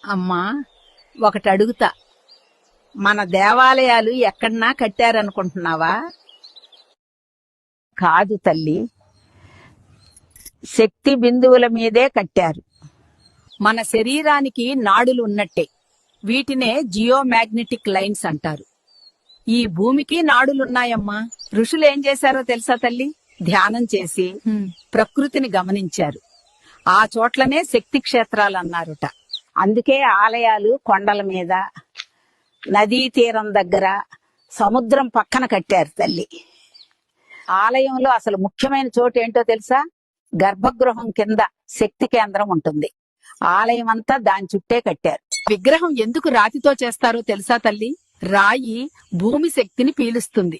అమ్మా, ఒకటి అడుగుతా. మన దేవాలయాలు ఎక్కడన్నా కట్టారనుకుంటున్నావా? కాదు తల్లి, శక్తి బిందువుల మీదే కట్టారు. మన శరీరానికి నాడులు ఉన్నట్టే వీటినే జియోమాగ్నెటిక్ లైన్స్ అంటారు. ఈ భూమికి నాడులున్నాయమ్మా. ఋషులు ఏం చేశారో తెలుసా తల్లి? ధ్యానం చేసి ప్రకృతిని గమనించారు. ఆ చోట్లనే శక్తి క్షేత్రాలు అన్నారుట. అందుకే ఆలయాలు కొండల మీద, నదీ తీరం దగ్గర, సముద్రం పక్కన కట్టారు తల్లి. ఆలయంలో అసలు ముఖ్యమైన చోటు ఏంటో తెలుసా? గర్భగృహం కింద శక్తి కేంద్రం ఉంటుంది. ఆలయం అంతా దాని చుట్టే కట్టారు. విగ్రహం ఎందుకు రాతితో చేస్తారో తెలుసా తల్లి? రాయి భూమి శక్తిని పీలుస్తుంది,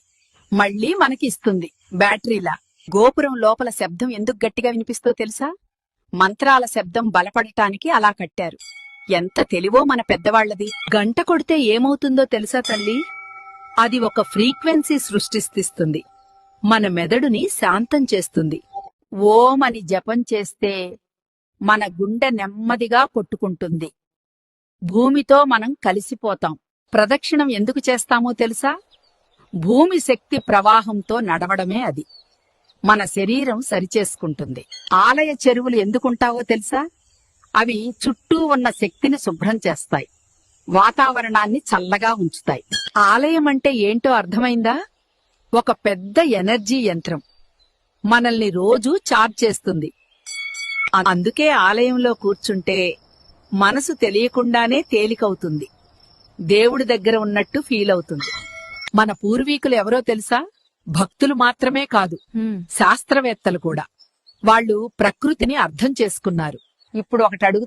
మళ్ళీ మనకి ఇస్తుంది బ్యాటరీలా. గోపురం లోపల శబ్దం ఎందుకు గట్టిగా వినిపిస్తో తెలుసా? మంత్రాల శబ్దం బలపడటానికి అలా కట్టారు. ఎంత తెలివో మన పెద్దవాళ్లది. గంట కొడితే ఏమవుతుందో తెలుసా తల్లి? అది ఒక ఫ్రీక్వెన్సీ సృష్టిస్తుంది, మన మెదడుని శాంతం చేస్తుంది. ఓం అని జపం చేస్తే మన గుండె నెమ్మదిగా కొట్టుకుంటుంది. భూమితో మనం కలిసిపోతాం. ప్రదక్షిణం ఎందుకు చేస్తామో తెలుసా? భూమి శక్తి ప్రవాహంతో నడవడమే అది. మన శరీరం సరిచేసుకుంటుంది. ఆలయ చెరువులు ఎందుకుంటావో తెలుసా? అవి చుట్టూ ఉన్న శక్తిని శుభ్రం చేస్తాయి, వాతావరణాన్ని చల్లగా ఉంచుతాయి. ఆలయం అంటే ఏంటో అర్థమైందా? ఒక పెద్ద ఎనర్జీ యంత్రం మనల్ని రోజూ చార్జ్ చేస్తుంది. అందుకే ఆలయంలో కూర్చుంటే మనసు తెలియకుండానే తేలికవుతుంది, దేవుడి దగ్గర ఉన్నట్టు ఫీల్ అవుతుంది. మన పూర్వీకులు ఎవరో తెలుసా? భక్తులు మాత్రమే కాదు, శాస్త్రవేత్తలు కూడా. వాళ్ళు ప్రకృతిని అర్థం చేసుకున్నారు. ఇప్పుడు ఒకటి అడుగు